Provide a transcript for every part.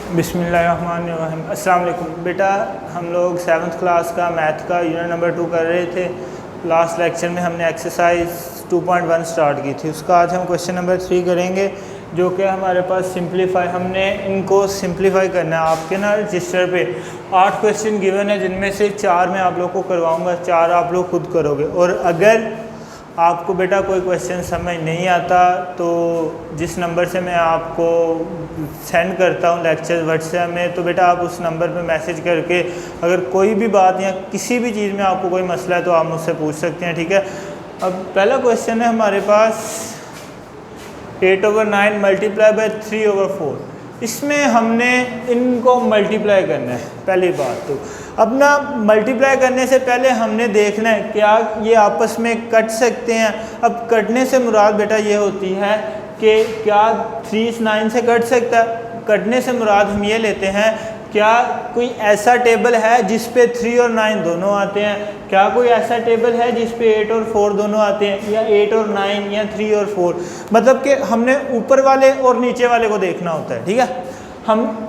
बिस्मिल्लाहिर्रहमानिर्रहीम। अस्सलाम वालेकुम। बेटा हम लोग 7th क्लास का मैथ का यूनिट नंबर 2 कर रहे थे। लास्ट लेक्चर में हमने एक्सरसाइज 2.1 स्टार्ट की थी। उसका आज हम क्वेश्चन नंबर 3 करेंगे, जो कि हमारे पास सिंप्लीफाई, हमने इनको सिंप्लीफाई करना है। आपके ना रजिस्टर पे 8 क्वेश्चन गिवन है, जिनमें से 4 मैं आप लोग को करवाऊँगा, 4 आप लोग खुद करोगे। और अगर आपको बेटा कोई क्वेश्चन समझ नहीं आता तो जिस नंबर से मैं आपको सेंड करता हूँ लेक्चर व्हाट्सएप में, तो बेटा आप उस नंबर पे मैसेज करके अगर कोई भी बात या किसी भी चीज़ में आपको कोई मसला है तो आप मुझसे पूछ सकते हैं, ठीक है। अब पहला क्वेश्चन है हमारे पास 8/9 मल्टीप्लाई बाय 3/4। इसमें हमने इनको मल्टीप्लाई करना है। पहली बात तो अपना मल्टीप्लाई करने से पहले हमने देखना है क्या ये आपस में कट सकते हैं। अब कटने से मुराद बेटा ये होती है कि क्या 3 इस 9 से कट सकता है। कटने से मुराद हम ये लेते हैं, क्या कोई ऐसा टेबल है जिस पे 3 और 9 दोनों आते हैं, क्या कोई ऐसा टेबल है जिस पे 8 और 4 दोनों आते हैं, या 8 और 9 या 3 और 4। मतलब कि हमने ऊपर वाले और नीचे वाले को देखना होता है, ठीक है। हम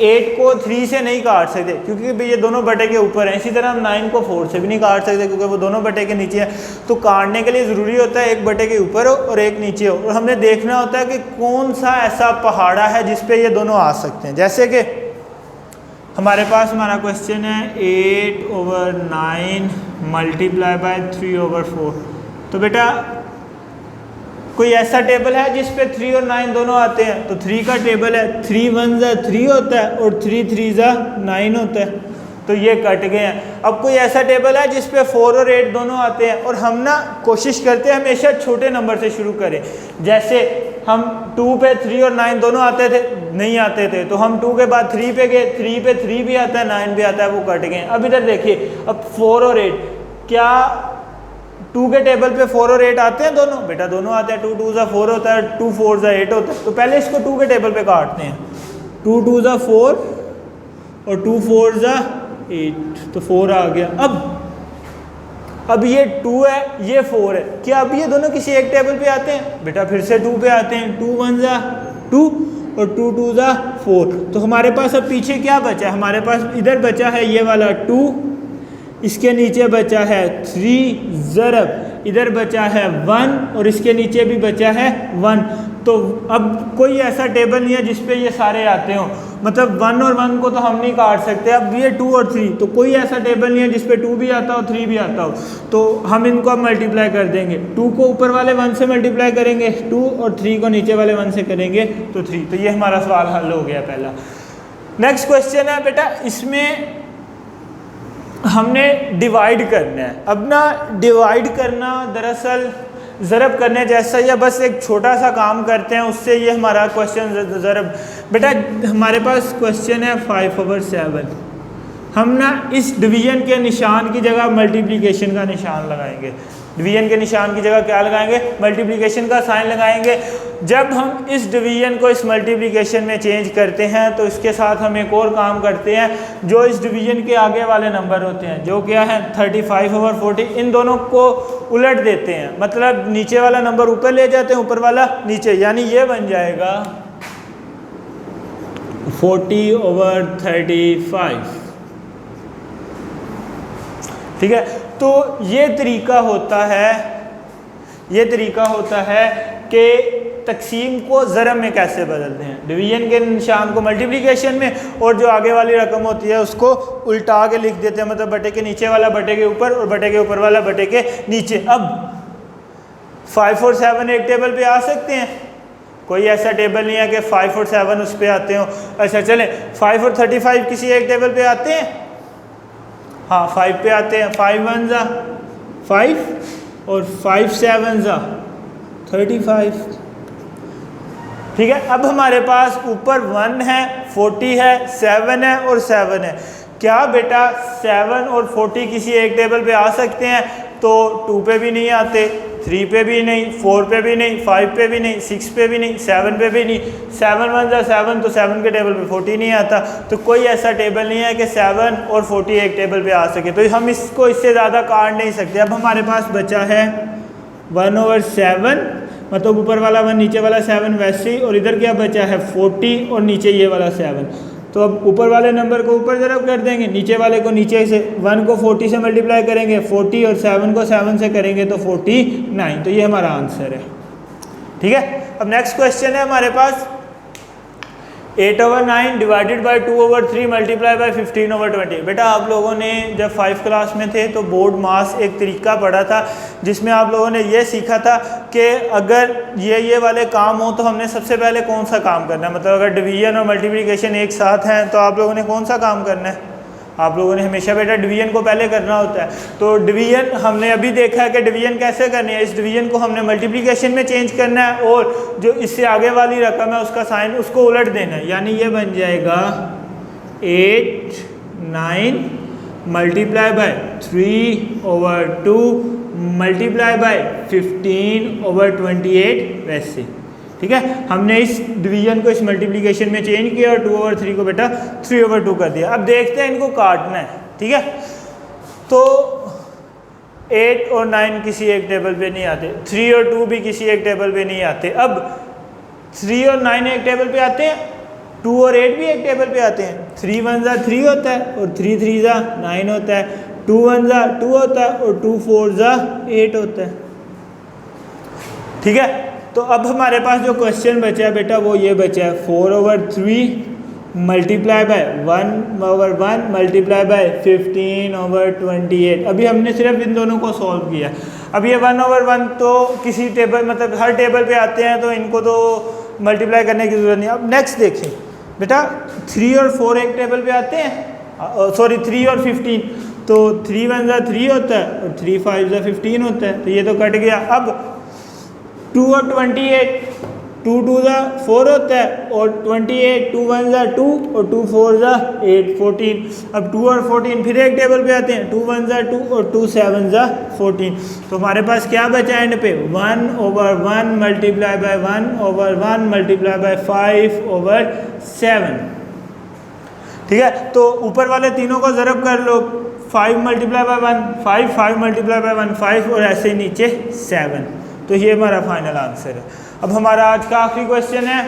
8 को 3 से नहीं काट सकते क्योंकि भाई ये दोनों बटे के ऊपर हैं। इसी तरह हम 9 को 4 से भी नहीं काट सकते क्योंकि वो दोनों बटे के नीचे हैं। तो काटने के लिए ज़रूरी होता है एक बटे के ऊपर हो और एक नीचे हो, और हमने देखना होता है कि कौन सा ऐसा पहाड़ा है जिस पे ये दोनों आ सकते हैं। जैसे कि हमारे पास हमारा क्वेश्चन है 8/9 मल्टीप्लाई बाय 3/4। तो बेटा कोई ऐसा टेबल है जिस पे 3 और 9 दोनों आते हैं, तो 3 का टेबल है, 3 1 जा 3 होता है और 3 3 जा 9 होता है, तो ये कट गए हैं। अब कोई ऐसा टेबल है जिस पे 4 और 8 दोनों आते हैं, और हम ना कोशिश करते हैं हमेशा छोटे नंबर से शुरू करें। जैसे हम 2 पे 3 और 9 दोनों आते थे, नहीं आते थे, तो हम 2 के बाद 3 पे गए, 3 पे 3 भी आता है, 9 भी आता है, वो कट गए। अब इधर देखिए, अब 4 और 8, क्या 2 के टेबल पे 4 और 8 आते हैं दोनों? बेटा दोनों आते हैं। 2 2 जा 4 होता है, 2 4 जा 8 होता है। तो पहले इसको 2 के टेबल पे काटते हैं। 2 2 जा 4 और 2 4 जा 8, तो 4 आ गया। अब ये 2 है, ये 4 है, क्या अब ये दोनों किसी एक टेबल पे आते हैं? बेटा फिर से 2 पे आते हैं। 2 1 जा 2 और 2 2 जा 4। तो हमारे पास अब पीछे क्या बचा है? हमारे पास इधर बचा है ये वाला 2, इसके नीचे बचा है 3 ज़रब, इधर बचा है 1 और इसके नीचे भी बचा है 1। तो अब कोई ऐसा टेबल नहीं है जिस पे ये सारे आते हों, मतलब 1 और 1 को तो हम नहीं काट सकते। अब ये 2 और 3, तो कोई ऐसा टेबल नहीं है जिस पे 2 भी आता हो 3 भी आता हो, तो हम इनको अब मल्टीप्लाई कर देंगे। 2 को ऊपर वाले 1 से मल्टीप्लाई करेंगे 2, और 3 को नीचे वाले 1 से करेंगे तो 3। तो ये हमारा सवाल हल हो गया पहला। नेक्स्ट क्वेश्चन है बेटा, इसमें हमने डिवाइड करना है। अब ना डिवाइड करना दरअसल ज़रब करने जैसा, या बस एक छोटा सा काम करते हैं उससे ये हमारा क्वेश्चन ज़रब। बेटा हमारे पास क्वेश्चन है 5/7। हम ना इस डिवीजन के निशान की जगह मल्टीप्लिकेशन का निशान लगाएंगे। डिवीजन के निशान की जगह क्या लगाएंगे? मल्टीप्लिकेशन का साइन लगाएंगे। जब हम इस डिवीजन को इस मल्टीप्लिकेशन में चेंज करते हैं तो इसके साथ हम एक और काम करते हैं, जो इस डिवीजन के आगे वाले नंबर होते हैं, जो क्या है 35/40, इन दोनों को उलट देते हैं। मतलब नीचे वाला नंबर ऊपर ले जाते हैं, ऊपर वाला नीचे, यानी ये बन जाएगा 40/35, ठीक है। तो ये तरीका होता है कि तकसीम को ज़रब में कैसे बदलते हैं। डिवीजन के निशान को मल्टीप्लिकेशन में, और जो आगे वाली रकम होती है उसको उल्टा के लिख देते हैं, मतलब बटे के नीचे वाला बटे के ऊपर और बटे के ऊपर वाला बटे के नीचे। अब 5 और 7 एक टेबल पे आ सकते हैं? कोई ऐसा टेबल नहीं है कि 5 और 7 उस पर आते हों। अच्छा चलें, 5 और 35 किसी एक टेबल पे आते हैं? हाँ 5 पे आते हैं। 5 1 जा 5 और 5 7 जा 35, ठीक है। अब हमारे पास ऊपर 1 है, 40 है, 7 है और 7 है। क्या बेटा 7 और 40 किसी एक टेबल पे आ सकते हैं? तो 2 पे भी नहीं आते, 3 पे भी नहीं, 4 पे भी नहीं, 5 पे भी नहीं, 6 पे भी नहीं, 7 पे भी नहीं। 7 1 जा 7, तो 7 के टेबल पे 40 नहीं आता। तो कोई ऐसा टेबल नहीं है कि 7 और 40 एक टेबल पे आ सके, तो हम इसको इससे ज़्यादा काट नहीं सकते। अब हमारे पास बचा है 1/7, मतलब ऊपर वाला 1 नीचे वाला 7 वैसे ही, और इधर क्या बचा है 40 और नीचे ये वाला 7। तो अब ऊपर वाले नंबर को ऊपर ज़रब कर देंगे, नीचे वाले को नीचे से, 1 को 40 से मल्टीप्लाई करेंगे 40 और 7 को 7 से करेंगे तो 49। तो ये हमारा आंसर है। ठीक है, अब नेक्स्ट क्वेश्चन है हमारे पास 8/9 डिवाइडेड बाई 2/3 मल्टीप्लाई बाई 15/20। बेटा आप लोगों ने जब 5 क्लास में थे तो बोर्ड मास एक तरीका पढ़ा था जिसमें आप लोगों ने ये सीखा था कि अगर ये वाले काम हो तो हमने सबसे पहले कौन सा काम करना है, मतलब अगर डिवीजन और मल्टीप्लिकेशन एक साथ हैं तो आप लोगों ने कौन सा काम करना है, आप लोगों ने हमेशा बेटा डिवीजन को पहले करना होता है। तो डिवीजन हमने अभी देखा है कि डिवीजन कैसे करनी है, इस डिवीजन को हमने मल्टीप्लिकेशन में चेंज करना है और जो इससे आगे वाली रकम है उसका साइन उसको उलट देना है, यानी ये बन जाएगा 8/9 मल्टीप्लाई बाय 3/2 मल्टीप्लाई बाय 15/28 वैसे। ठीक है, हमने इस डिवीजन को इस मल्टीप्लिकेशन में चेंज किया और 2/3 को बेटा 3/2 कर दिया। अब देखते हैं इनको काटना है। ठीक है, तो 8 और 9 किसी एक टेबल पे नहीं आते, 3 और 2 भी किसी एक टेबल पे नहीं आते। अब 3 और 9 एक टेबल पे आते हैं, 2 और 8 भी एक टेबल पे आते हैं। 3 1 जा 3 होता है और 3 3 जा 9 होता है, 2 1 जा 2 होता है और 2 4 जा 8 होता है। ठीक है, तो अब हमारे पास जो क्वेश्चन बचा है बेटा वो ये बचा है 4/3 मल्टीप्लाई बाय 1/1 मल्टीप्लाई बाय 15/28। अभी हमने सिर्फ इन दोनों को सॉल्व किया। अब ये 1/1 तो किसी टेबल मतलब हर टेबल पे आते हैं तो इनको तो मल्टीप्लाई करने की ज़रूरत नहीं। अब नेक्स्ट देखें बेटा, 3 और 4 एक टेबल पे आते हैं, सॉरी 3 और 15, तो 3 1 जा 3 होता है और 3 5 जा 15 होता है, तो ये तो कट गया। अब 2 और 28, 2 2 जा 4 होता है और 28, 2 1 जा 2 और 2 4 जा 8 14। अब 2 और 14 फिर एक टेबल पे आते हैं, 2 1 जा 2 और 2 7 जा 14। तो हमारे पास क्या बचा एंड पे 1/1 मल्टीप्लाई बाय 1/1 मल्टीप्लाई बाय 5/7। ठीक है, तो ऊपर वाले तीनों को ज़रब कर लो, 5 मल्टीप्लाई बाय 1 5, 5 मल्टीप्लाई बाय 1 5 और ऐसे ही नीचे 7। तो ये हमारा फाइनल आंसर है। अब हमारा आज का आखिरी क्वेश्चन है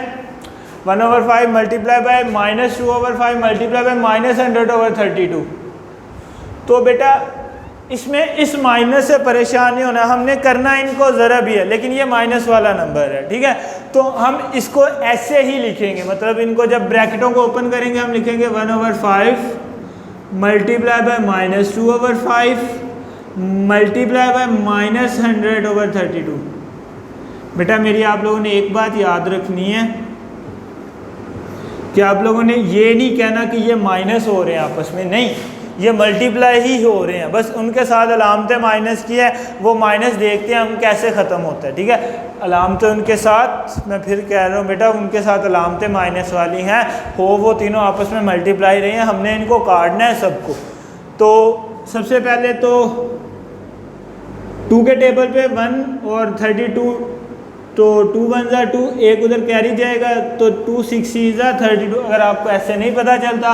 1/5 मल्टीप्लाई बाय -2/5 मल्टीप्लाई बाय -100/32। तो बेटा इसमें इस माइनस से परेशान नहीं होना, हमने करना इनको ज़रा भी है लेकिन ये माइनस वाला नंबर है। ठीक है, तो हम इसको ऐसे ही लिखेंगे, मतलब इनको जब ब्रैकेटों को ओपन करेंगे हम लिखेंगे 1/5 मल्टीप्लाई बाय -2/5 मल्टीप्लाई बाय -100/32। बेटा मेरी आप लोगों ने एक बात याद रखनी है कि आप लोगों ने ये नहीं कहना कि ये माइनस हो रहे हैं आपस में, नहीं, ये मल्टीप्लाई ही हो रहे हैं, बस उनके साथ अलामतें माइनस की है, वो माइनस देखते हैं हम कैसे ख़त्म होता है। ठीक है, अलामतें उनके साथ, मैं फिर कह रहा हूँ बेटा उनके साथ अलामतें माइनस वाली हैं, हो वो तीनों आपस में मल्टीप्लाई रही हैं, हमने इनको काटना है सबको। तो सबसे पहले तो 2 के टेबल पे 1 और 32, तो 2 1 जा 2, एक उधर कैरी जाएगा तो 2 6 जा 32। अगर आपको ऐसे नहीं पता चलता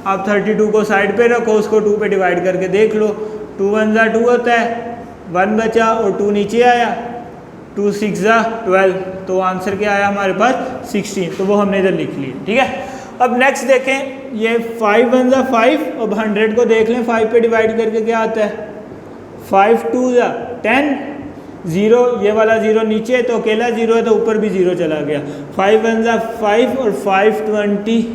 आप 32 को साइड पे रखो, उसको 2 पे डिवाइड करके देख लो, 2 1 जा 2 होता है, 1 बचा और 2 नीचे आया, 2 6 जा 12, तो आंसर क्या आया हमारे पास 16, तो वो हमने इधर लिख लिया। ठीक है, अब नेक्स्ट देखें, ये 5 1 जा 5, अब 100 को देख लें 5 पे डिवाइड करके क्या आता है, 5 2 जा 10, 0 ये वाला 0 नीचे तो अकेला 0 है तो ऊपर भी 0 चला गया, 5 1 जा 5 और 5 20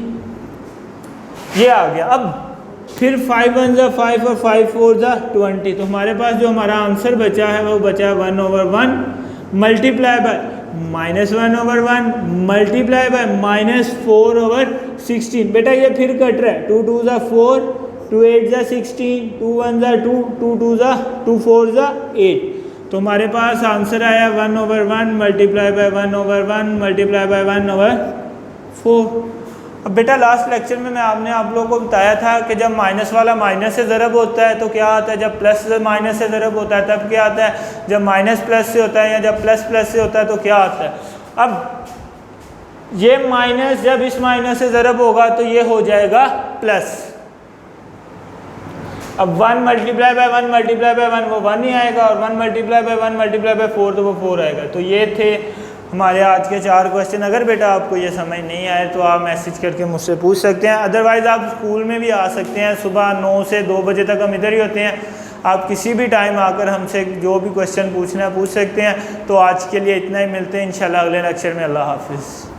ये आ गया। अब फिर 5 1 जा 5 और 5 4 जा 20, तो हमारे पास जो हमारा आंसर बचा है वो बचा है 1/1 मल्टीप्लाई बाय -1/1 मल्टीप्लाई बाय -4/16। बेटा ये फिर कट रहा है, 2 2 जा 4, 2 8 जा 16, 2 1 जा 2, 2 2 जा 2 4 जा 8, तो हमारे पास आंसर आया 1/1 मल्टीप्लाई बाय 1/1 मल्टीप्लाई बाय 1/4। अब बेटा लास्ट लेक्चर में आपने आप लोगों को बताया था कि जब माइनस वाला माइनस से ज़रब होता है तो क्या आता है, जब प्लस से माइनस से ज़रब होता है तब क्या आता है, जब माइनस प्लस से होता है या जब प्लस प्लस से होता है तो क्या आता है। अब ये माइनस जब इस माइनस से ज़रब होगा तो ये हो जाएगा प्लस। अब 1 मल्टीप्लाई बाय 1 मल्टीप्लाई बाय 1 वो 1 ही आएगा और 1 मल्टीप्लाई बाय 1 मल्टीप्लाई बाय 4 तो वो 4 आएगा। तो ये थे हमारे आज के 4 क्वेश्चन। अगर बेटा आपको ये समझ नहीं आए तो आप मैसेज करके मुझसे पूछ सकते हैं, अदरवाइज़ आप स्कूल में भी आ सकते हैं। सुबह 9 से 2 बजे तक हम इधर ही होते हैं। आप किसी भी टाइम आकर हमसे जो भी क्वेश्चन पूछना है पूछ सकते हैं। तो आज के लिए इतना ही, मिलते हैं इंशाल्लाह अगले लेक्चर में। अल्लाह हाफिज़।